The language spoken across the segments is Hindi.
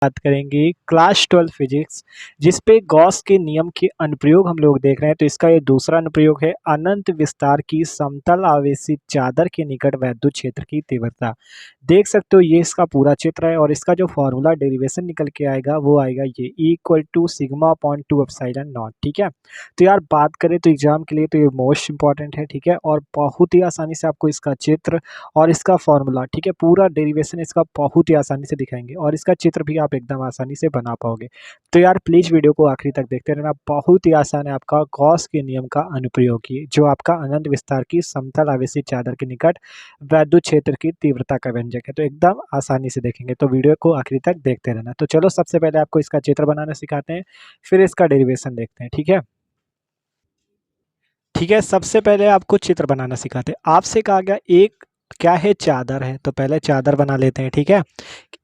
बात करेंगे क्लास 12 फिजिक्स, जिस पे गॉस के नियम के अनुप्रयोग हम लोग देख रहे हैं। तो इसका ये दूसरा अनुप्रयोग है अनंत विस्तार की समतल आवेशित चादर के निकट वैद्युत क्षेत्र की तीव्रता। देख सकते हो ये इसका पूरा चित्र है और इसका जो फॉर्मूला डेरिवेशन निकल के आएगा वो आएगा ये E = sigma upon 2 epsilon naught. ठीक है, तो यार बात करें तो एग्जाम के लिए तो ये मोस्ट इंपॉर्टेंट है। ठीक है, और बहुत ही आसानी से आपको इसका चित्र और इसका फॉर्मूला, ठीक है, पूरा डेरिवेशन इसका बहुत ही आसानी से दिखाएंगे और इसका चित्र भी आप एकदम आसानी से बना पाओगे। तो यार प्लीज़ वीडियो को आखिरी तक देखते रहना, बहुत ही आसान है आपका गॉस के नियम का अनुप्रयोग की, जो आपका अनंत विस्तार की समतल आवेशित चादर के निकट वैद्युत क्षेत्र की तीव्रता का व्यंजक है। तो एकदम आसानी से देखेंगे, तो वीडियो को आखिरी तक देखते रहना। तो चलो सबसे पहले आपको इसका चित्र बनाना सिखाते हैं, फिर इसका डेरिवेशन देखते हैं। ठीक है, ठीक है, सबसे पहले आपको चित्र बनाना सिखाते हैं। आपसे कहा गया एक क्या है, चादर है, तो पहले चादर बना लेते हैं। ठीक है,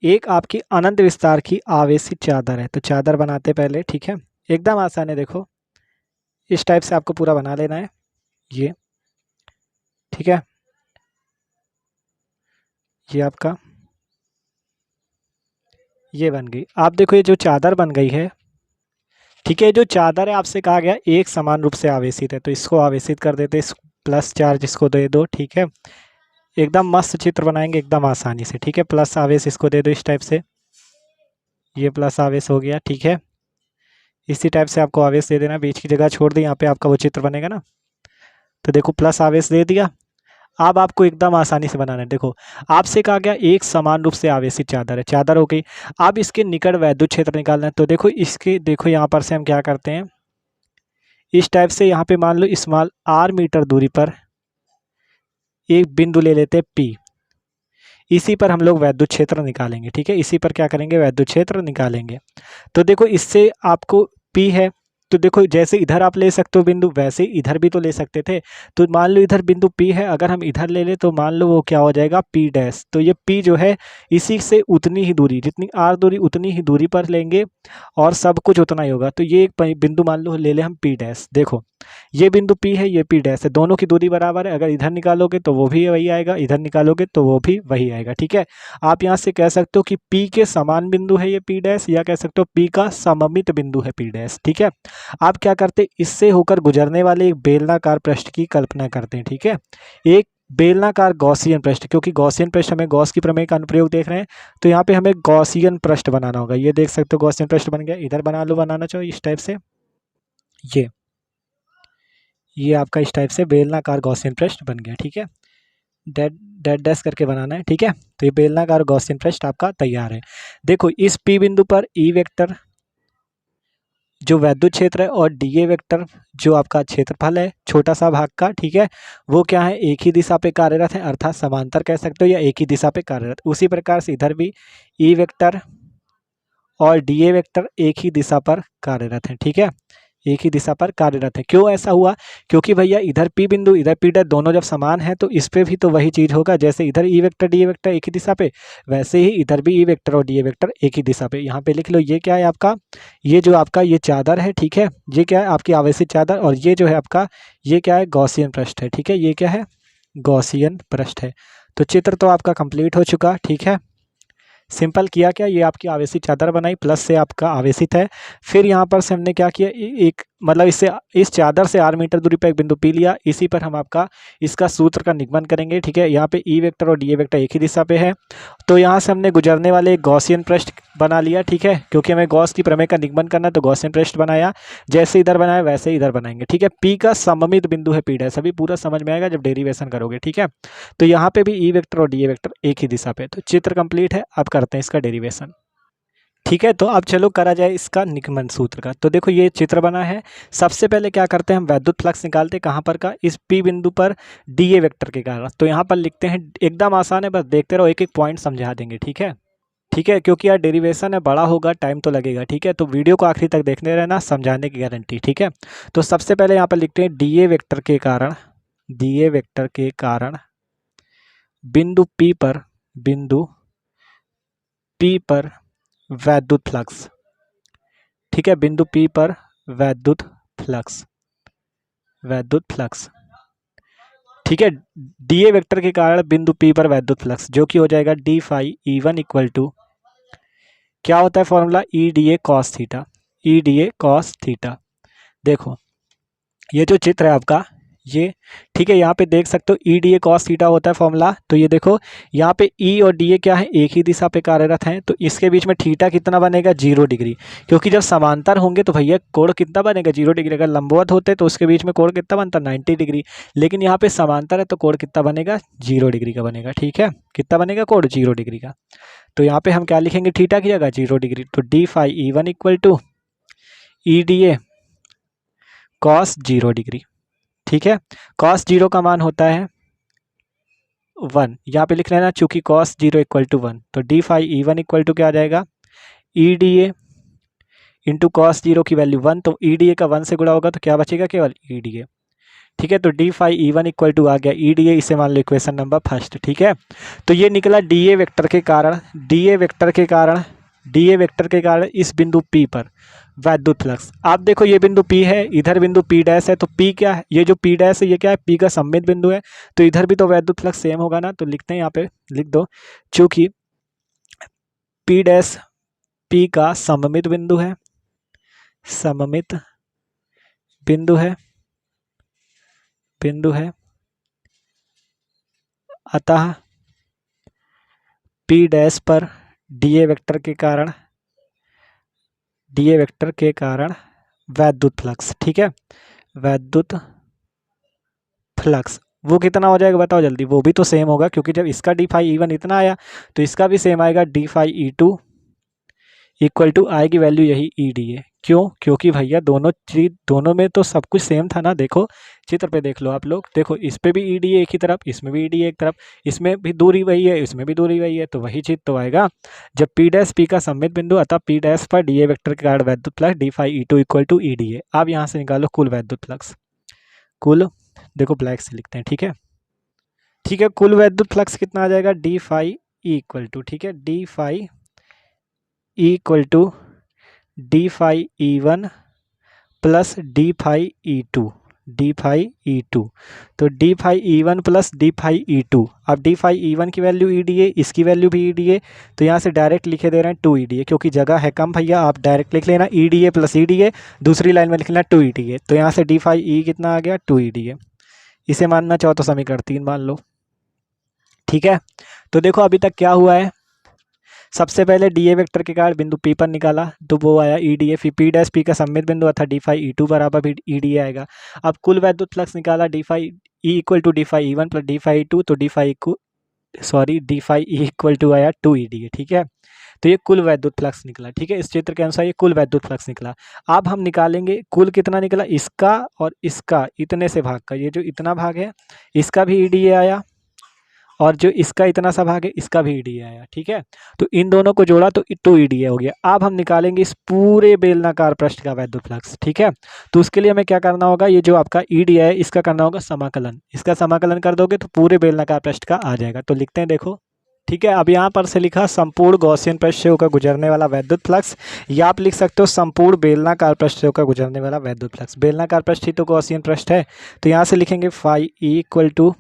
एक आपकी अनंत विस्तार की आवेशित चादर है, तो चादर बनाते पहले। ठीक है, एकदम आसान है, देखो इस टाइप से आपको पूरा बना लेना है ये। ठीक है, ये आपका ये बन गई। आप देखो ये जो चादर बन गई है, ठीक है, जो चादर है आपसे कहा गया एक समान रूप से आवेशित है, तो इसको आवेशित कर देते, इस प्लस चार्ज इसको दे दो। ठीक है, एकदम मस्त चित्र बनाएंगे एकदम आसानी से। ठीक है, प्लस आवेश इसको दे दो इस टाइप से, ये प्लस आवेश हो गया। ठीक है, इसी टाइप से आपको आवेश दे देना, बीच की जगह छोड़ दी, यहाँ पे आपका वो चित्र बनेगा ना। तो देखो प्लस आवेश दे दिया। अब आपको एकदम आसानी से बनाना है। देखो आपसे कहा गया एक समान रूप से आवेशित चादर है, चादर हो गई। अब इसके निकट वैद्युत क्षेत्र निकालना है, तो देखो इसके देखो यहाँ पर से हम क्या करते हैं, इस टाइप से यहाँ पे मान लो स्मॉल r मीटर दूरी पर एक बिंदु ले लेते हैं P, इसी पर हम लोग वैद्युत क्षेत्र निकालेंगे। ठीक है, इसी पर क्या करेंगे, वैद्युत क्षेत्र निकालेंगे। तो देखो इससे आपको P है, तो देखो जैसे इधर आप ले सकते हो बिंदु, वैसे इधर भी तो ले सकते थे। तो मान लो इधर बिंदु P है, अगर हम इधर ले ले तो मान लो वो क्या हो जाएगा, P डैश। तो ये P जो है इसी से उतनी ही दूरी, जितनी R दूरी उतनी ही दूरी पर लेंगे और सब कुछ उतना ही होगा। तो ये एक बिंदु मान लो ले ले हम P डैश। देखो ये बिंदु P है, ये P डैश है, दोनों की दूरी बराबर है। अगर इधर निकालोगे तो वो भी वही आएगा, इधर निकालोगे तो वो भी वही आएगा। ठीक है, आप यहाँ से कह सकते हो कि P के समान बिंदु है ये P डैश, या कह सकते हो P का सममित बिंदु है P डैश। ठीक है, आप क्या करते, इससे होकर गुजरने वाले एक बेलनाकार पृष्ठ की कल्पना करते हैं। ठीक है, एक बेलनाकार गॉसियन पृष्ठ, क्योंकि गॉसियन पृष्ठ हमें गॉस की प्रमेय का अनुप्रयोग देख रहे हैं, तो यहाँ पे हमें गॉसियन पृष्ठ बनाना होगा। ये देख सकते हो गॉसियन पृष्ठ बन गया, इधर बना लो, बनाना चाहो इस टाइप से, ये आपका इस टाइप से बेलनाकार गॉसियन पृष्ठ बन गया। ठीक है, डेड डेड डैश करके बनाना है। ठीक है, तो ये बेलनाकार गॉसियन पृष्ठ आपका तैयार है। देखो इस P बिंदु पर E वेक्टर जो वैद्युत क्षेत्र है और dA वेक्टर जो आपका क्षेत्रफल है छोटा सा भाग का, ठीक है, वो क्या है, एक ही दिशा पे कार्यरत है, अर्थात समांतर कह सकते हो या एक ही दिशा पे कार्यरत। उसी प्रकार से इधर भी E वेक्टर और dA वेक्टर एक ही दिशा पर कार्यरत है। ठीक है, एक ही दिशा पर कार्यरत है। क्यों ऐसा हुआ, क्योंकि भैया इधर P बिंदु इधर P डैश दोनों जब समान है तो इस पे भी तो वही चीज़ होगा, जैसे इधर E वेक्टर dA वेक्टर एक ही दिशा पे, वैसे ही इधर भी E वेक्टर और dA वेक्टर एक ही दिशा पे। यहाँ पे लिख लो, ये क्या है आपका, ये जो आपका ये चादर है, ठीक है, ये क्या है आपकी आवेशित चादर, और ये जो है आपका ये क्या है, गॉसियन पृष्ठ है। ठीक है, ये क्या है, गॉसियन पृष्ठ है। तो चित्र तो आपका कंप्लीट हो चुका। ठीक है, सिंपल किया क्या, ये आपकी आवेशित चादर बनाई, प्लस से आपका आवेशित है। फिर यहाँ पर से हमने क्या किया, एक मतलब इससे इस चादर से r मीटर दूरी पर एक बिंदु P लिया, इसी पर हम आपका इसका सूत्र का निगमन करेंगे। ठीक है, यहाँ पे E वेक्टर और dA वेक्टर एक ही दिशा पे है, तो यहाँ से हमने गुजरने वाले एक गॉसियन पृष्ठ बना लिया। ठीक है, क्योंकि हमें गॉस की प्रमेय का निगमन करना है तो गॉसियन पृष्ठ बनाया, जैसे इधर बनाया वैसे इधर बनाएंगे। ठीक है, P का सममित बिंदु है P डैश, अभी पूरा समझ में आएगा जब डेरिवेशन करोगे। ठीक है, तो यहाँ पे भी E वेक्टर और dA वेक्टर एक ही दिशा पे, तो चित्र कंप्लीट है। अब करते हैं इसका डेरिवेशन। ठीक है, तो अब चलो करा जाए इसका निगमन सूत्र का। तो देखो ये चित्र बना है, सबसे पहले क्या करते हैं, हम वैद्युत फ्लक्स निकालते हैं कहाँ पर का, इस P बिंदु पर dA वेक्टर के कारण। तो यहाँ पर लिखते हैं, एकदम आसान है, बस देखते रहो, एक एक पॉइंट समझा देंगे। ठीक है, ठीक है, क्योंकि यार डेरिवेशन है, बड़ा होगा, टाइम तो लगेगा। ठीक है, तो वीडियो को आखिरी तक देखने रहना, समझाने की गारंटी। ठीक है, तो सबसे पहले यहाँ पर लिखते हैं dA वेक्टर के कारण, dA वेक्टर के कारण बिंदु P पर वैद्युत फ्लक्स। ठीक है, बिंदु P पर वैद्युत फ्लक्स। ठीक है, dA वेक्टर के कारण बिंदु P पर वैद्युत फ्लक्स, जो कि हो जाएगा d phi E1 equal to क्या होता है formula, E D A cos theta, E D A cos theta. देखो ये जो चित्र है आपका ये, ठीक है, यहाँ पे देख सकते हो ई डी ए कॉस थीटा होता है फॉर्मूला। तो ये देखो यहाँ पे ई और डी ए क्या है, एक ही दिशा पे कार्यरत हैं, तो इसके बीच में थीटा कितना बनेगा, 0 डिग्री। क्योंकि जब समांतर होंगे तो भैया कोण कितना बनेगा, 0 डिग्री। अगर लंबवत होते तो उसके बीच में कोण कितना बनता, 90 डिग्री। लेकिन यहाँ पे समांतर है तो कोण कितना बनेगा, 0 डिग्री का बनेगा। ठीक है, कितना बनेगा कोण, 0 डिग्री का। तो यहाँ पे हम क्या लिखेंगे, थीटा की जगह 0 डिग्री। तो D phi E one equal to E D A cos 0 डिग्री। ठीक है, कॉस 0 का मान होता है 1, यहाँ पे लिख लेना, चूंकि कॉस 0 इक्वल टू 1। तो D phi E one equal to क्या आ जाएगा, E D A into cos 0 की वैल्यू 1। तो ई डी ए का 1 से गुणा होगा तो क्या बचेगा, केवल ई डी ए। ठीक है, तो D phi E one equal to आ गया ई डी ए, इसे मान लो इक्वेशन नंबर फर्स्ट। ठीक है, तो ये निकला डी ए वेक्टर के कारण, डी ए वेक्टर के कारण, डी ए वेक्टर के कारण इस बिंदु P पर वैद्युत फ्लक्स। आप देखो ये बिंदु P है, इधर बिंदु P डैश है, तो P क्या है, ये जो P डैश है ये क्या है, P का सममित बिंदु है। तो इधर भी तो वैद्युत फ्लक्स सेम होगा ना। तो लिखते हैं यहाँ पे, लिख दो, चूंकि P डैश P का सममित बिंदु है, सममित बिंदु है, बिंदु है, अतः P डैश पर डी ए वेक्टर के कारण, डी ए वेक्टर के कारण वैद्युत फ्लक्स, ठीक है, वैद्युत फ्लक्स वो कितना हो जाएगा बताओ जल्दी। वो भी तो सेम होगा, क्योंकि जब इसका डी फाई ई वन इतना आया तो इसका भी सेम आएगा, D phi E two equal to आएगी वैल्यू यही ई डी ए। क्यों, क्योंकि भैया दोनों चीज, दोनों में तो सब कुछ सेम था ना। देखो चित्र पे देख लो आप लोग, देखो इस पे भी ई डी ए एक ही तरफ, इसमें भी ई डी ए एक तरफ, इसमें भी दूरी वही है, इसमें भी दूरी वही है, तो वही चीज तो आएगा। जब पी डैश पी का सममित बिंदु, अतः पी डैश पर डी ए वेक्टर के कारण वैद्युत flux D phi E two equal to E D A. अब यहाँ से निकालो कुल वैद्युत फ्लक्स, कुल, देखो ब्लैक से लिखते हैं, ठीक है, ठीक है, कुल वैद्युत फ्लक्स कितना आ जाएगा, D phi E equal to, ठीक है, D phi E equal to D phi E one plus D phi E two, D phi E two. तो D phi E one plus D phi E two. अब डी फाई ई वन की वैल्यू ई डी ए, इसकी वैल्यू भी ई डी ए, तो यहाँ से डायरेक्ट लिखे दे रहे हैं 2 ई डी ए, क्योंकि जगह है कम भैया, आप डायरेक्ट लिख लेना ई डी ए प्लस ई डी ए, दूसरी लाइन में लिख लेना 2 ई डी ए। तो यहाँ से डी फाई ई कितना आ गया, 2 ई डी ए। इसे मानना चाहो तो समीकरण 3 मान लो। ठीक है, तो देखो अभी तक क्या हुआ है, सबसे पहले डी ए वेक्टर के कारण बिंदु P पर निकाला तो वो आया ई डी ए, फिर P डैश P का सममित बिंदु अर्थात डी फाई ई टू बराबर भी ई डी ए आएगा। अब कुल वैद्युत फ्लक्स निकाला, D phi E equal to D phi E one plus D phi E two, तो D phi E equal to आया 2 ई डी ए। ठीक है, तो ये कुल वैद्युत फ्लक्स निकला। ठीक है, इस चित्र के अनुसार ये कुल वैद्युत फ्लक्स निकला। अब हम निकालेंगे कुल कितना निकला, इसका और इसका इतने से भाग का, ये जो इतना भाग है इसका भी ई डी ए आया, और जो इसका इतना सा भाग है इसका भी ई डी ए आया। ठीक है, तो इन दोनों को जोड़ा तो 2 ई डी ए हो गया। अब हम निकालेंगे इस पूरे बेलनाकार पृष्ठ का वैद्युत फ्लक्स। ठीक है, तो उसके लिए हमें क्या करना होगा, ये जो आपका ई डी ए है इसका करना होगा समाकलन, इसका समाकलन कर दोगे तो पूरे बेलनाकार पृष्ठ का आ जाएगा। तो लिखते हैं, देखो, ठीक है, अब यहाँ पर से लिखा संपूर्ण गॉसियन पृष्ठ से होकर गुजरने वाला वैद्युत फ्लक्स, या आप लिख सकते हो संपूर्ण बेलनाकार पृष्ठ से होकर गुजरने वाला वैद्युत फ्लक्स। बेलनाकार पृष्ठ ही तो गॉसियन पृष्ठ है, तो यहाँ से लिखेंगे phi E equal to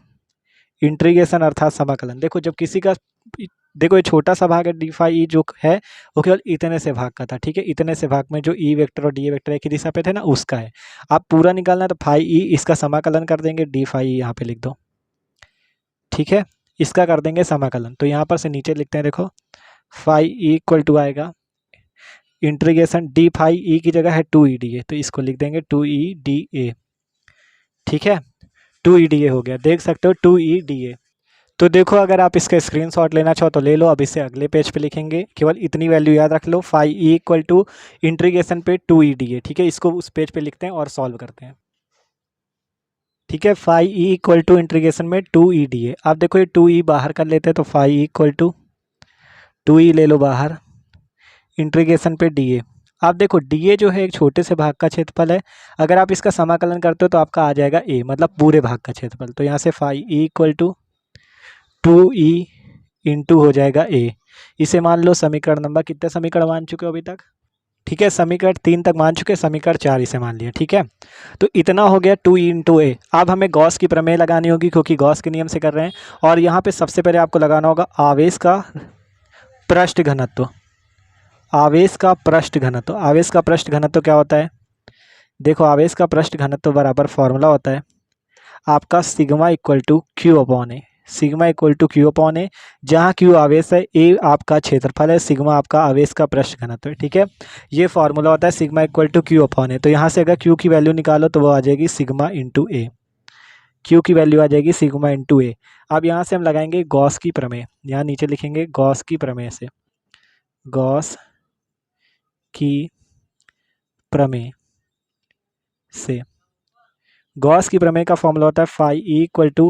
integration अर्थात समाकलन। देखो जब किसी का, देखो ये छोटा सा भाग है डी फाई ई जो है वो केवल इतने से भाग का था। ठीक है, इतने से भाग में जो ई वेक्टर और डी ए वेक्टर एक ही दिशा पे थे ना उसका है। आप पूरा निकालना है तो फाई ई, इसका समाकलन कर देंगे, डी फाई ई यहाँ पे लिख दो। ठीक है, इसका कर देंगे समाकलन, तो यहाँ पर से नीचे लिखते हैं, देखो फाई ई इक्वल टू आएगा इंटीग्रेशन डी फाई ई की जगह है 2 ई डी ए, तो इसको लिख देंगे 2 ई डी ए। ठीक है, 2 ई डी ए हो गया, देख सकते हो 2 ई डी ए। तो देखो अगर आप इसका स्क्रीनशॉट लेना चाहो तो ले लो। अब इसे अगले पेज पे लिखेंगे, केवल इतनी वैल्यू याद रख लो, phi E equal to integration पे 2 ई डी ए। ठीक है, इसको उस पेज पे लिखते हैं और सॉल्व करते हैं। ठीक है, phi E equal to integration में 2 ई डी ए। आप देखो ये 2 ई बाहर कर लेते हैं, तो फाई ई इक्वल टू 2 ई ले लो बाहर, इंटीग्रेशन पे डी ए। आप देखो डी ए जो है एक छोटे से भाग का क्षेत्रफल है, अगर आप इसका समाकलन करते हो तो आपका आ जाएगा ए, मतलब पूरे भाग का क्षेत्रफल। तो यहाँ से phi E equal to 2 E into हो जाएगा ए। इसे मान लो समीकरण नंबर, कितने समीकरण मान चुके हो अभी तक। ठीक है, समीकरण 3 तक मान चुके, समीकरण 4 इसे मान लिया। ठीक है, तो इतना हो गया 2 ई इंटू ए। अब हमें गॉस की प्रमेय लगानी होगी, क्योंकि गॉस के नियम से कर रहे हैं। और यहाँ पे सबसे पहले आपको लगाना होगा आवेश का पृष्ठ घनत्व, आवेश का पृष्ठ घनत्व, आवेश का पृष्ठ घनत्व क्या होता है? देखो आवेश का पृष्ठ घनत्व बराबर फॉर्मूला होता है आपका sigma equal to Q upon A, sigma equal to Q upon A, जहाँ क्यू आवेश है, ए आपका क्षेत्रफल है, सिग्मा आपका आवेश का पृष्ठ घनत्व है। ठीक है, ये फॉर्मूला होता है sigma equal to Q upon A. तो यहाँ से अगर क्यू की वैल्यू निकालो तो वो आ जाएगी सिग्मा इंटू ए, क्यू की वैल्यू आ जाएगी सिग्मा इंटू ए। अब यहाँ से हम लगाएंगे गॉस की प्रमेय, यहाँ नीचे लिखेंगे गॉस की प्रमेय से, गॉस की प्रमेय से, गॉस की प्रमेय का फॉर्मूला होता है phi E equal to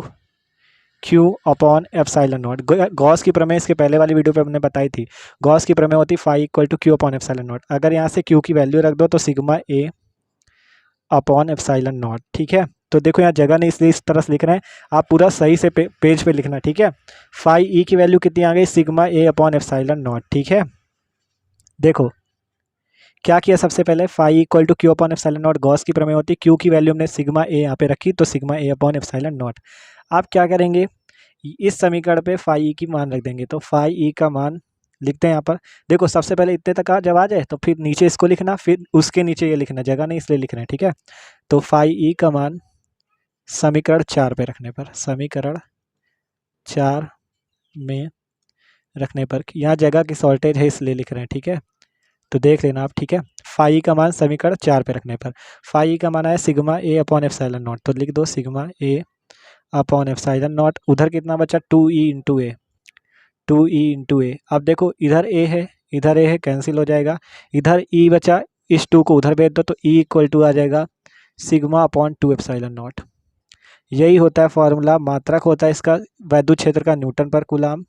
Q upon epsilon naught. Gauss की प्रमेय इसके पहले वाली वीडियो पे हमने बताई थी, गॉस की प्रमेय होती है phi equal to Q upon epsilon naught. अगर यहाँ से क्यू की वैल्यू रख दो तो sigma A upon epsilon naught. ठीक है, तो देखो यहाँ जगह नहीं इसलिए इस तरह से लिख रहे हैं, आप पूरा सही से पेज पे लिखना। ठीक है, फाई ई की वैल्यू कितनी आ गई? Sigma A upon epsilon naught. ठीक है, देखो क्या किया सबसे पहले, phi equal to Q upon epsilon naught, Gauss की प्रमेय होती है, क्यू की वैल्यू हमने सिग्मा ए यहाँ पे रखी तो sigma A upon epsilon not. आप क्या करेंगे, इस समीकरण पे फाई ई की मान रख देंगे, तो फाई ई का मान लिखते हैं यहाँ पर। देखो सबसे पहले इतने तक जब आ जाए तो फिर नीचे इसको लिखना, फिर उसके नीचे ये लिखना, जगह नहीं इसलिए लिख रहे हैं। ठीक है, तो फाई ई का मान समीकरण 4 पे रखने पर, समीकरण 4 में रखने पर, यहाँ जगह की शॉर्टेज है इसलिए लिख रहे हैं। ठीक है, तो देख लेना आप। ठीक है, फाई का मान समीकरण 4 पे रखने पर, फाई का मान आया sigma A upon epsilon naught, तो लिख दो sigma A upon epsilon not. उधर कितना बचा? 2e इंटू ए, 2e इंटू ए। अब देखो इधर ए है, इधर ए है, कैंसिल हो जाएगा, इधर ई बचा, इस 2 को उधर भेज दो तो ई इक्वल टू आ जाएगा सिग्मा अपॉन 2 एप्सिलॉन नॉट। यही होता है फॉर्मूला, मात्रक होता है इसका वैद्युत क्षेत्र का न्यूटन पर कूलाम।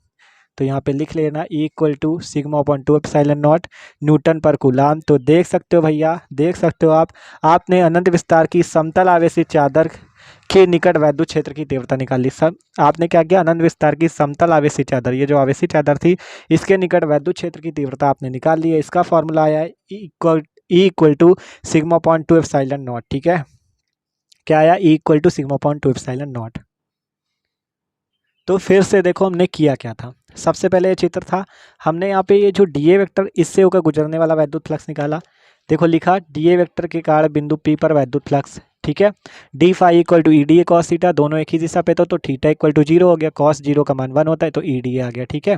तो यहाँ पे लिख लेना E equal to sigma upon 2 epsilon naught newton per coulomb. तो देख सकते हो भैया, देख सकते हो आप, आपने अनंत विस्तार की समतल आवेशी चादर के निकट वैद्युत क्षेत्र की तीव्रता निकाली। सब आपने क्या किया, अनंत विस्तार की समतल आवेशी चादर, ये जो आवेशी चादर थी इसके निकट वैद्युत क्षेत्र की तीव्रता आपने निकाल ली है। इसका फॉर्मूला आया है E equal to sigma upon 2 epsilon naught. ठीक है, क्या आया? E equal to sigma upon 2 epsilon naught. तो फिर से देखो हमने किया क्या था, सबसे पहले ये चित्र था, हमने यहाँ पे ये जो डी ए वेक्टर इससे होकर गुजरने वाला वैद्युत फ्लक्स निकाला। देखो लिखा डी ए वेक्टर के कारण बिंदु पी पर वैद्युत फ्लक्स। ठीक है, D phi equal to E D A cos theta, दोनों एक ही दिशा पे तो थीटा इक्वल टू 0 हो गया, कॉस 0 का मान 1 होता है तो ई डी ए आ गया। ठीक है,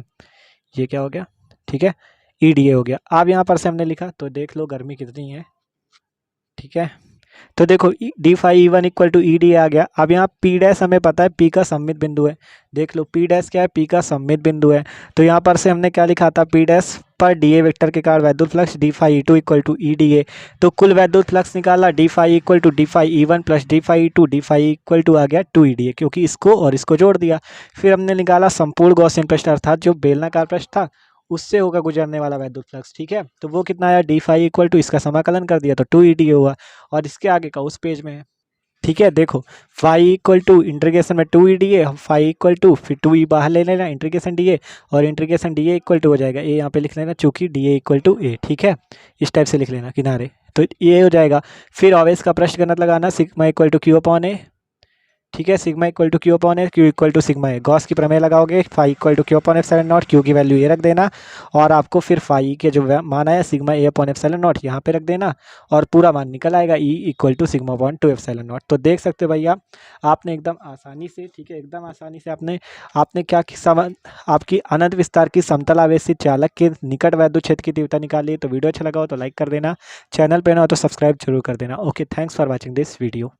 ये क्या हो गया? ठीक है, ई डी ए हो गया। अब यहाँ पर से हमने लिखा तो देख लो गर्मी कितनी है। ठीक है, तो देखो D phi E one equal to E D आ गया। अब यहाँ पी डैश हमें पता है पी का सममित बिंदु है, देख लो पी डैश क्या है? पी का सममित बिंदु है। तो यहाँ पर से हमने क्या लिखा था, पी डैश पर डी ए वेक्टर के कारण वैद्युत flux D phi E two equal to E D A. तो कुल वैद्युत फ्लक्स निकाला D phi equal to D phi E one plus D phi E two, D phi equal to आ गया 2 ई डी ए, क्योंकि इसको और इसको जोड़ दिया। फिर हमने निकाला संपूर्ण गॉसियन पृष्ठ, अर्थात जो बेलनाकार पृष्ठ था उससे होकर गुजरने वाला वैद्युत फ्लक्स। ठीक है, तो वो कितना आया? डी फाई इक्वल टू, इसका समाकलन कर दिया तो 2 ई डी ए हुआ, और इसके आगे का उस पेज में है। ठीक है, देखो फाई इक्वल टू इंटीग्रेशन में 2 E D A, phi equal to फिर 2 ई बाहर ले लेना, इंटीग्रेशन डी ए, और integration D A equal to हो जाएगा ए, यहाँ पे लिख लेना चूंकि D A equal to A. ठीक है, इस टाइप से लिख लेना किनारे, तो ये हो जाएगा। फिर आवेश का पृष्ठ घनत्व लगाना, sigma equal to Q upon A. ठीक है, sigma equal to Q upon A, Q equal to sigma A. Gauss की प्रमेय लगाओगे, phi equal to Q upon epsilon naught, Q की वैल्यू ये रख देना, और आपको फिर फाई के जो मान आया sigma A upon epsilon naught यहाँ पे रख देना, और पूरा मान निकल आएगा E equal to sigma upon 2 epsilon naught. तो देख सकते हो भैया आपने एकदम आसानी से, ठीक है एकदम आसानी से आपने क्या आपकी अनंत विस्तार की समतल आवेशी चालक के निकट वैद्युत क्षेत्र की तीव्रता निकाली। तो वीडियो अच्छा लगा हो तो लाइक कर देना, चैनल पे ना हो तो सब्सक्राइब जरूर कर देना। Okay, thanks for watching this video.